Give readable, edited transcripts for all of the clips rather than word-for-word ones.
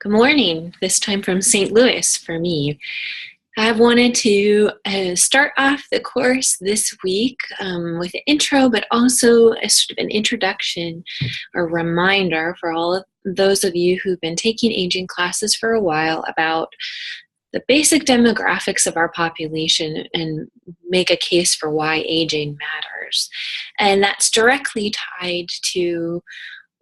Good morning, this time from St. Louis for me. I wanted to start off the course this week with an intro, but also a sort of an introduction or reminder for all of those of you who've been taking aging classes for a while about the basic demographics of our population and make a case for why aging matters. And that's directly tied to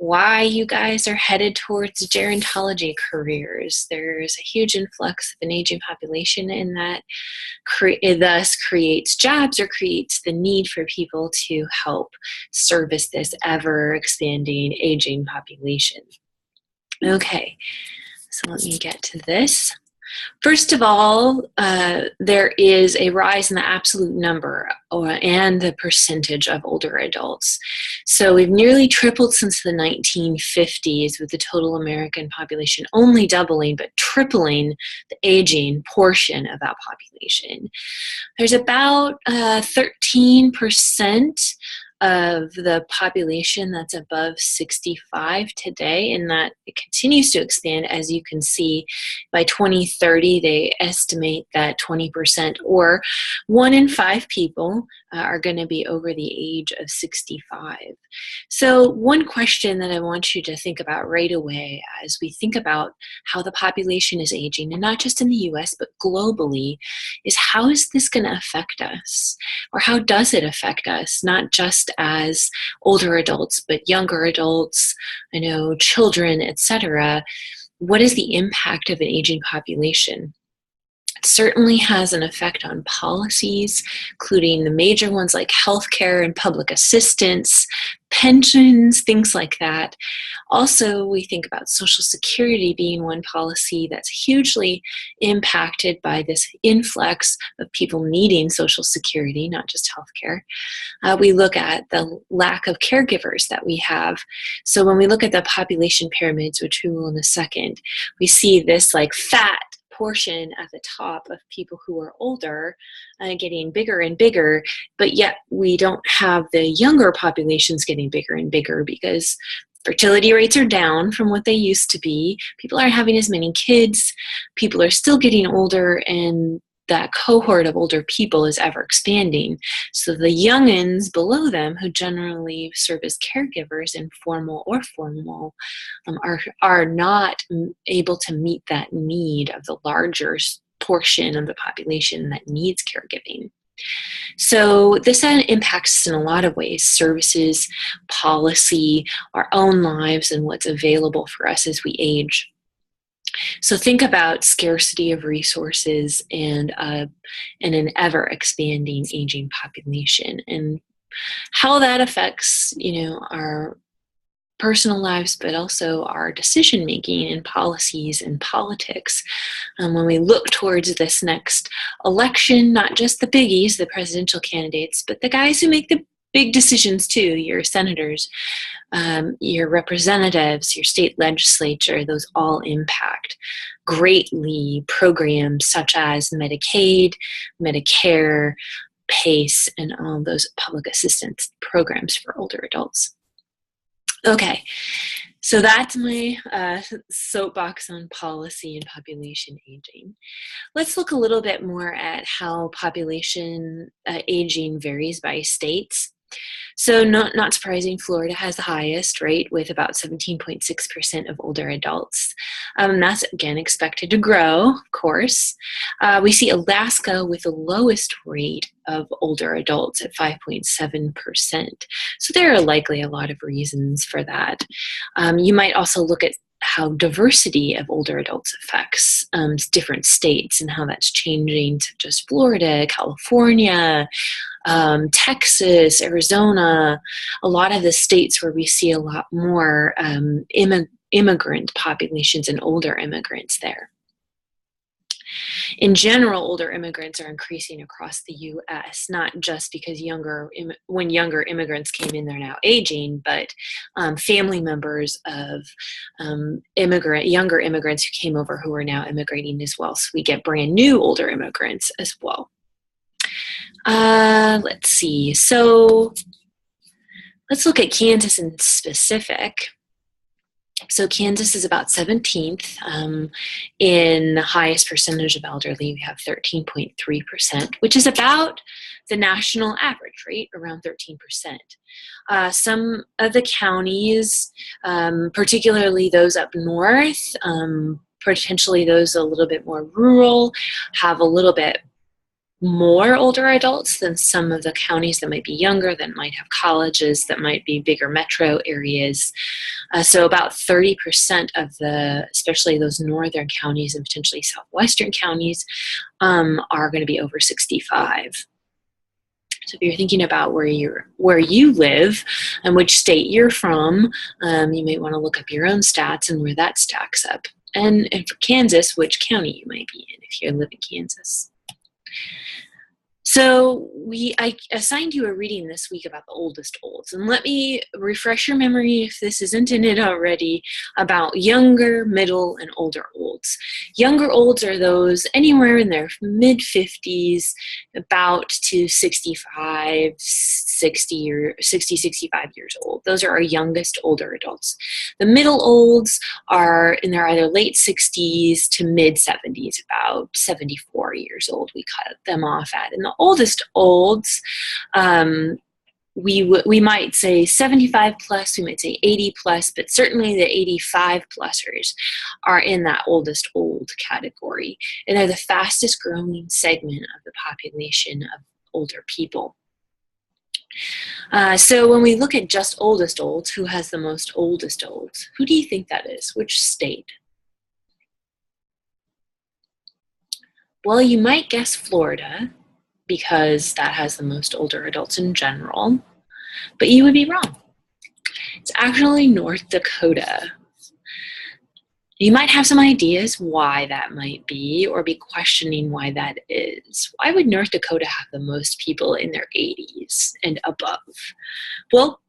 why you guys are headed towards gerontology careers. There's a huge influx of an aging population, and that thus creates jobs or creates the need for people to help service this ever expanding aging population. Okay, so let me get to this. First of all, there is a rise in the absolute number and the percentage of older adults. So we've nearly tripled since the 1950s, with the total American population only doubling, but tripling the aging portion of that population. There's about 13% of the population that's above 65 today, and that it continues to expand. As you can see, by 2030 they estimate that 20%, or 1 in 5 people, are going to be over the age of 65. So one question that I want you to think about right away as we think about how the population is aging, and not just in the US but globally, is how is this going to affect us? Or how does it affect us, not just as older adults, but younger adults, children, etc.? What is the impact of an aging population? It certainly has an effect on policies, including the major ones like healthcare and public assistance, pensions, things like that. Also, we think about Social Security being one policy that's hugely impacted by this influx of people needing Social Security, not just healthcare. We look at the lack of caregivers that we have. So when we look at the population pyramids, which we will in a second, we see this like fat portion at the top of people who are older getting bigger and bigger, but yet we don't have the younger populations getting bigger and bigger because fertility rates are down from what they used to be. People aren't having as many kids. People are still getting older, and that cohort of older people is ever expanding. So the youngins below them, who generally serve as caregivers, informal or formal, are not able to meet that need of the larger portion of the population that needs caregiving. So this impacts us in a lot of ways: services, policy, our own lives, and what's available for us as we age. So think about scarcity of resources and an ever-expanding aging population, and how that affects, our personal lives, but also our decision-making and policies and politics. When we look towards this next election, not just the biggies, the presidential candidates, but the guys who make the big decisions too, your senators, your representatives, your state legislature, those all impact greatly programs such as Medicaid, Medicare, PACE, and all those public assistance programs for older adults. Okay, so that's my soapbox on policy and population aging. Let's look a little bit more at how population aging varies by states. So not surprising, Florida has the highest rate with about 17.6% of older adults. That's, again, expected to grow, of course. We see Alaska with the lowest rate of older adults at 5.7%. So there are likely a lot of reasons for that. You might also look at how diversity of older adults affects different states and how that's changing to just Florida, California, Texas, Arizona, a lot of the states where we see a lot more immigrant populations and older immigrants there. In general, older immigrants are increasing across the U.S., not just because when younger immigrants came in, they're now aging, but family members of younger immigrants who came over who are now immigrating as well. So we get brand new older immigrants as well. Let's see. So let's look at Kansas in specific. So Kansas is about 17th in the highest percentage of elderly. We have 13.3%, which is about the national average rate, around 13%. Some of the counties, particularly those up north, potentially those a little bit more rural, have a little bit more older adults than some of the counties that might be younger, that might have colleges, that might be bigger metro areas. So about 30% of especially those northern counties and potentially southwestern counties, are going to be over 65. So if you're thinking about where you live and which state you're from, you might want to look up your own stats and where that stacks up. And for Kansas, which county you might be in if you live in Kansas. So I assigned you a reading this week about the oldest olds, and let me refresh your memory, if this isn't in it already, about younger, middle, and older olds. Younger olds are those anywhere in their mid-50s, about to 65, 65 years old. Those are our youngest older adults. The middle olds are in their either late 60s to mid-70s, about 74 years old we cut them off at. And the oldest olds, we might say 75 plus, we might say 80 plus, but certainly the 85 plusers are in that oldest old category. And they're the fastest growing segment of the population of older people. So when we look at just oldest olds, who has the most oldest olds? Who do you think that is? Which state? Well, you might guess Florida, because that has the most older adults in general, but you would be wrong. It's actually North Dakota. You might have some ideas why that might be, or be questioning why that is. Why would North Dakota have the most people in their 80s and above? Well,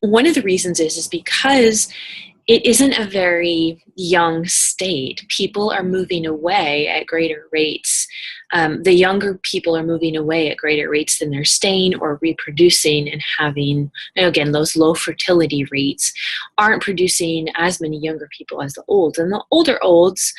one of the reasons is because it isn't a very young state. People are moving away at greater rates. The younger people are moving away at greater rates than they're staying or reproducing and having, and again, those low fertility rates aren't producing as many younger people as the olds. And the older olds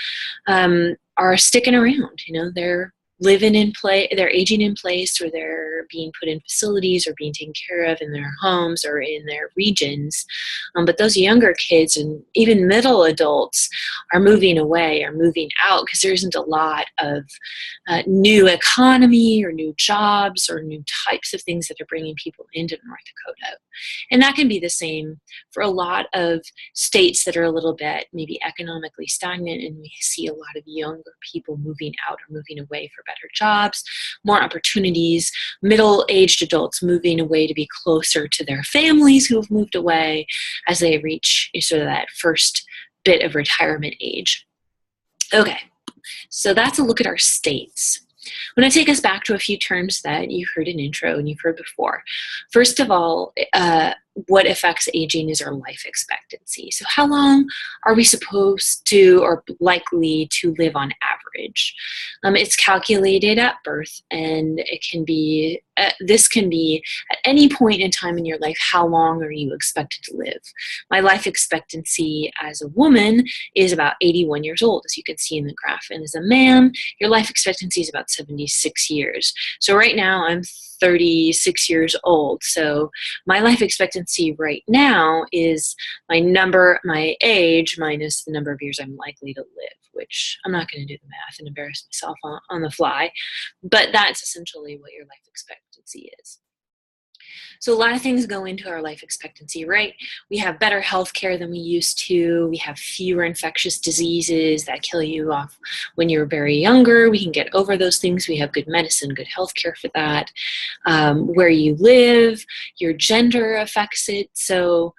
are sticking around. They're living in place, they're aging in place, or they're being put in facilities or being taken care of in their homes or in their regions. But those younger kids and even middle adults are moving away or moving out because there isn't a lot of new economy or new jobs or new types of things that are bringing people into North Dakota. And that can be the same for a lot of states that are a little bit maybe economically stagnant, and we see a lot of younger people moving out or moving away for better jobs, more opportunities, middle-aged adults moving away to be closer to their families who have moved away as they reach sort of that first bit of retirement age. Okay, so that's a look at our states. I'm going to take us back to a few terms that you heard in intro and you've heard before. First of all, what affects aging is our life expectancy. So how long are we supposed to or likely to live on average? It's calculated at birth, and it can be, this can be at any point in time in your life, how long are you expected to live? My life expectancy as a woman is about 81 years old, as you can see in the graph. And as a man, your life expectancy is about 76 years. So right now I'm 36 years old. So my life expectancy right now is my age minus the number of years I'm likely to live, which I'm not going to do the math and embarrass myself on the fly, but that's essentially what your life expectancy is. So a lot of things go into our life expectancy, right? We have better health care than we used to. We have fewer infectious diseases that kill you off when you're very younger. We can get over those things. We have good medicine, good health care for that. Where you live, your gender affects it. So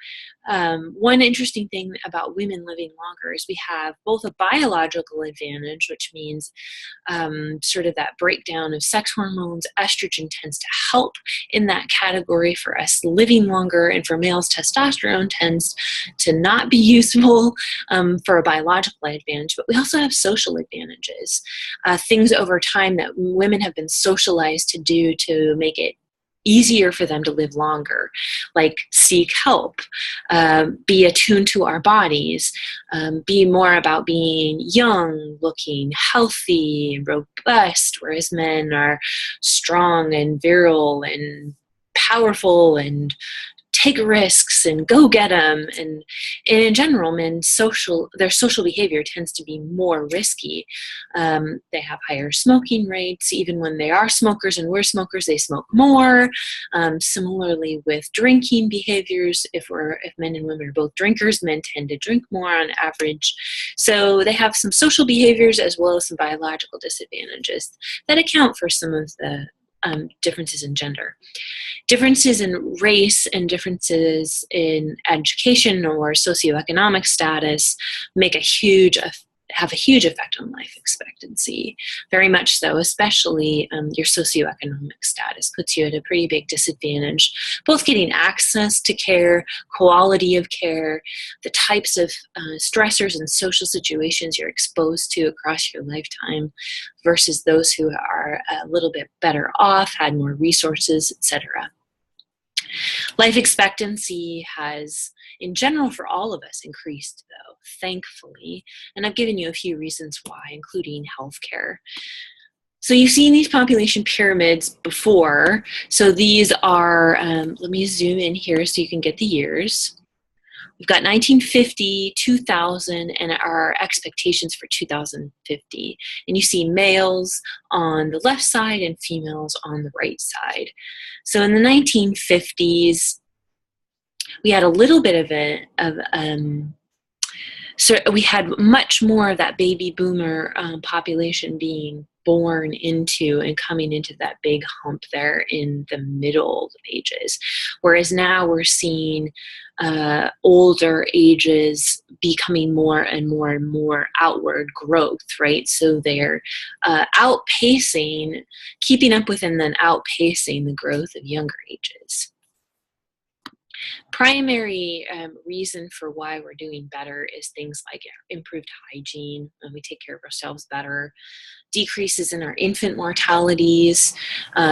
one interesting thing about women living longer is we have both a biological advantage, which means sort of that breakdown of sex hormones. Estrogen tends to help in that category for us living longer, and for males, testosterone tends to not be useful for a biological advantage. But we also have social advantages, things over time that women have been socialized to do to make it easier for them to live longer, like seek help, be attuned to our bodies, be more about being young, looking healthy and robust, whereas men are strong and virile and powerful and take risks and go get them. And in general, their social behavior tends to be more risky. They have higher smoking rates. Even when they are smokers and we're smokers, they smoke more. Similarly with drinking behaviors, if men and women are both drinkers, men tend to drink more on average. So they have some social behaviors as well as some biological disadvantages that account for some of the differences in gender. Differences in race and differences in education or socioeconomic status have a huge effect on life expectancy, very much so, especially your socioeconomic status puts you at a pretty big disadvantage, both getting access to care, quality of care, the types of stressors and social situations you're exposed to across your lifetime versus those who are a little bit better off, had more resources, etc. Life expectancy has, in general, for all of us, increased, though, thankfully. And I've given you a few reasons why, including healthcare. So you've seen these population pyramids before. So these are, let me zoom in here so you can get the years. We've got 1950, 2000, and our expectations for 2050. And you see males on the left side and females on the right side. So in the 1950s, we had a little bit so we had much more of that baby boomer population being born into and coming into that big hump there in the middle ages. Whereas now we're seeing older ages becoming more and more and more outward growth, right? So they're keeping up with and then outpacing the growth of younger ages. Primary reason for why we're doing better is things like improved hygiene, and we take care of ourselves better, decreases in our infant mortalities,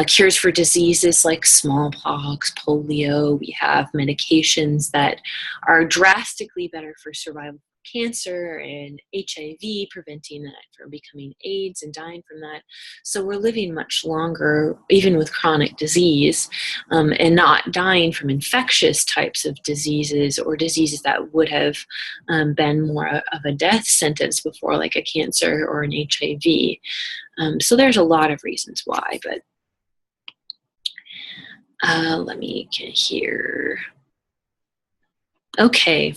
cures for diseases like smallpox, polio. We have medications that are drastically better for survival cancer and HIV, preventing that from becoming AIDS and dying from that. So we're living much longer, even with chronic disease, and not dying from infectious types of diseases or diseases that would have been more of a death sentence before, like a cancer or an HIV. So there's a lot of reasons why, but let me get here. Okay.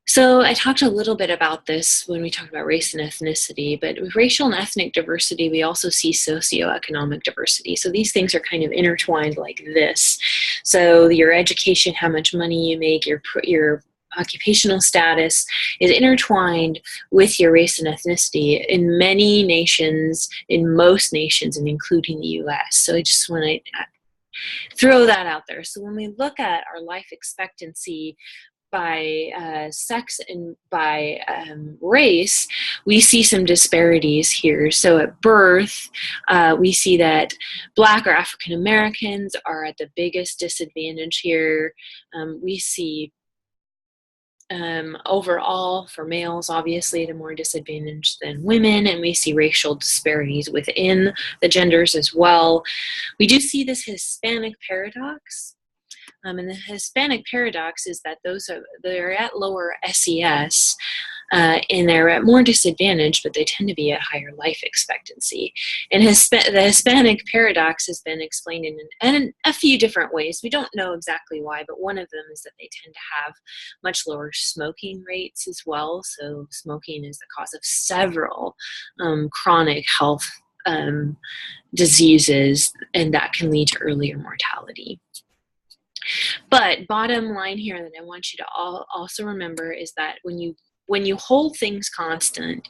So I talked a little bit about this when we talked about race and ethnicity, but with racial and ethnic diversity, we also see socioeconomic diversity. So these things are kind of intertwined like this. So your education, how much money you make, your occupational status is intertwined with your race and ethnicity in many nations, in most nations, and including the US. So I just want to throw that out there. So when we look at our life expectancy by sex and by race, we see some disparities here. So at birth, we see that Black or African Americans are at the biggest disadvantage here. We see overall, for males, obviously, at a more disadvantage than women, and we see racial disparities within the genders as well. We do see this Hispanic paradox. And the Hispanic paradox is that they're at lower SES and they're at more disadvantage, but they tend to be at higher life expectancy. And the Hispanic paradox has been explained in a few different ways. We don't know exactly why, but one of them is that they tend to have much lower smoking rates as well. So smoking is the cause of several chronic health diseases, and that can lead to earlier mortality. But bottom line here that I want you to also remember is that when you when you hold things constant,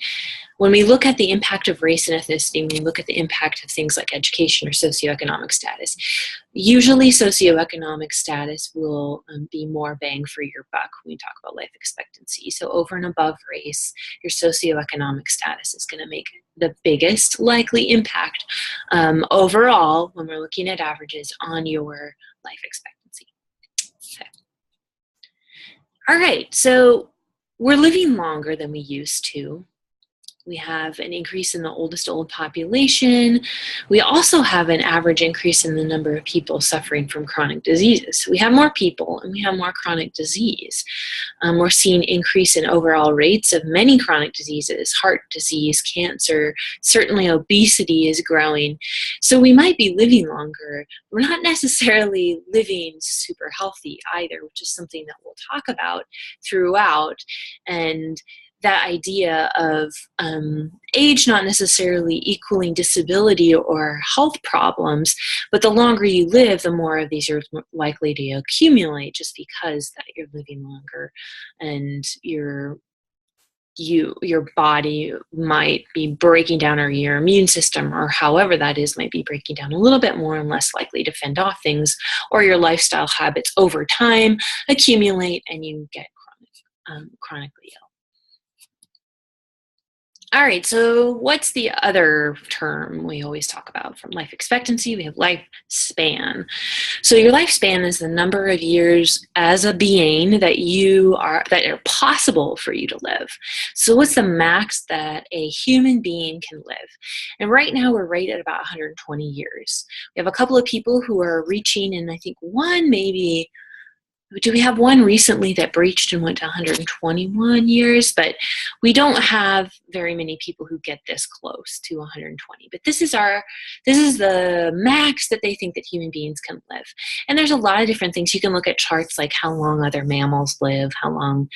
when we look at the impact of race and ethnicity, when we look at the impact of things like education or socioeconomic status, usually socioeconomic status will be more bang for your buck when we talk about life expectancy. So over and above race, your socioeconomic status is going to make the biggest likely impact overall when we're looking at averages on your life expectancy. Okay. All right, so we're living longer than we used to. We have an increase in the oldest old population. We also have an average increase in the number of people suffering from chronic diseases. So we have more people and we have more chronic disease. We're seeing increase in overall rates of many chronic diseases, heart disease, cancer, certainly obesity is growing. So we might be living longer. We're not necessarily living super healthy either, which is something that we'll talk about throughout. And that idea of age not necessarily equaling disability or health problems, but the longer you live, the more of these are likely to accumulate just because that you're living longer and your body might be breaking down, or your immune system, or however that is, might be breaking down a little bit more and less likely to fend off things, or your lifestyle habits over time accumulate and you get chronically ill. All right, so what's the other term we always talk about? From life expectancy, we have lifespan. So your lifespan is the number of years as a being that are possible for you to live. So what's the max that a human being can live? And right now we're right at about 120 years. We have a couple of people who are reaching, and I think do we have one recently that breached and went to 121 years? But we don't have very many people who get this close to 120. But this is the max that they think that human beings can live. And there's a lot of different things. You can look at charts like how long other mammals live, how long,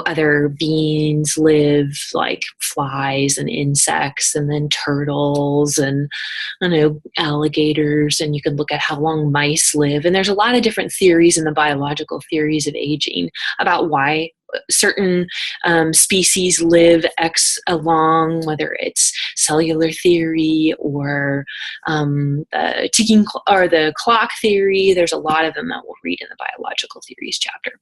other beings live, like flies and insects, and then turtles and, alligators. And you can look at how long mice live. And there's a lot of different theories in the biological theories of aging about why certain species live X long, whether it's cellular theory or the ticking or the clock theory. There's a lot of them that we'll read in the biological theories chapter.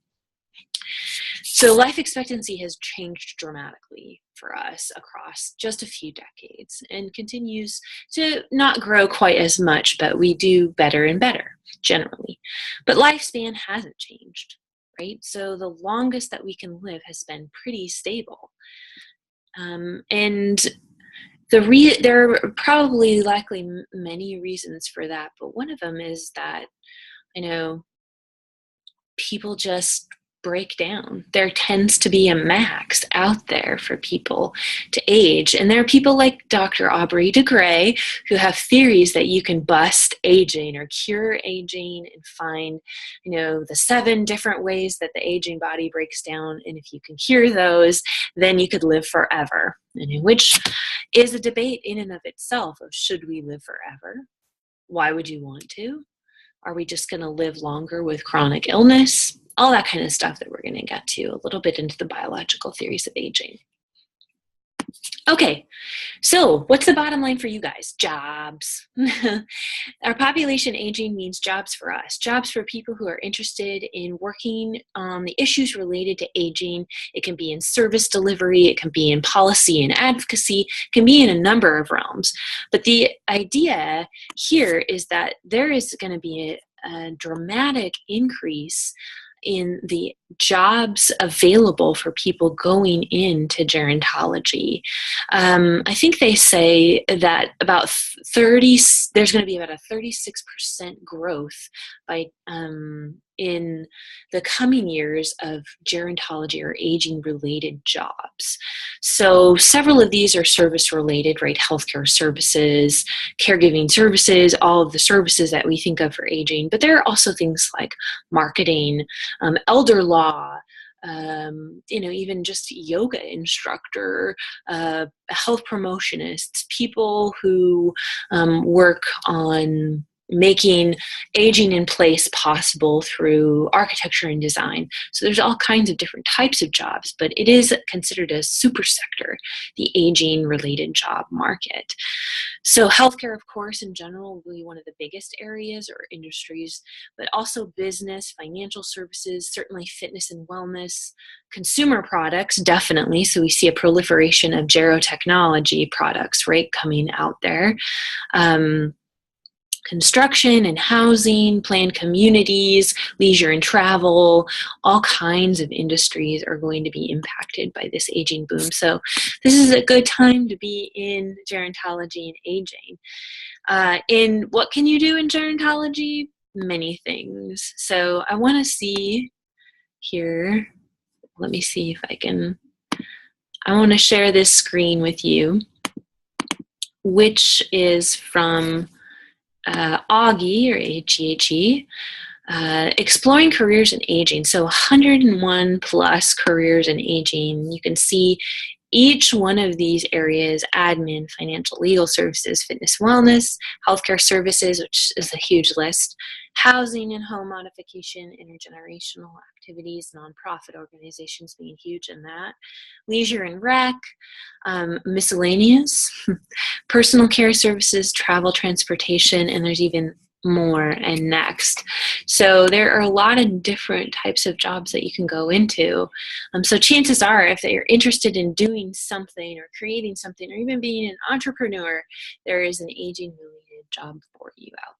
So life expectancy has changed dramatically for us across just a few decades and continues to not grow quite as much, but we do better and better generally. But lifespan hasn't changed, right? So the longest that we can live has been pretty stable. And there are probably likely many reasons for that, but one of them is that, people just break down. There tends to be a max out there for people to age. And there are people like Dr. Aubrey de Grey who have theories that you can bust aging or cure aging and find, the 7 different ways that the aging body breaks down. And if you can cure those, then you could live forever, which is a debate in and of itself of should we live forever? Why would you want to? Are we just going to live longer with chronic illness? All that kind of stuff that we're going to get to a little bit into the biological theories of aging. Okay, so what's the bottom line for you guys? Jobs. Our population aging means jobs for us, jobs for people who are interested in working on the issues related to aging. It can be in service delivery, it can be in policy and advocacy, it can be in a number of realms. But the idea here is that there is going to be a dramatic increase in the jobs available for people going into gerontology. I think they say that there's going to be about a 36% growth by in the coming years of gerontology or aging related jobs. So several of these are service related, right? Healthcare services, caregiving services, all of the services that we think of for aging. But there are also things like marketing, elder law, even just yoga instructor, health promotionists, people who work on making aging in place possible through architecture and design. So there's all kinds of different types of jobs, but it is considered a super sector, the aging related job market. So healthcare, of course, in general, will be one of the biggest areas or industries, but also business, financial services, certainly fitness and wellness, consumer products, definitely. So we see a proliferation of gerotechnology products, right, coming out there. Construction and housing, planned communities, leisure and travel, all kinds of industries are going to be impacted by this aging boom. So this is a good time to be in gerontology and aging. In what can you do in gerontology? Many things. So I want to see here, let me see if I want to share this screen with you, which is from AGHE, or AGHE, Exploring Careers in Aging. So 101 plus careers in aging. You can see each one of these areas: admin, financial, legal services, fitness, wellness, healthcare services, which is a huge list, housing and home modification, intergenerational activities, nonprofit organizations being huge in that, leisure and rec, miscellaneous, personal care services, travel, transportation, and there's even more and next. So there are a lot of different types of jobs that you can go into. So chances are, if you're interested in doing something or creating something or even being an entrepreneur, there is an aging related job for you out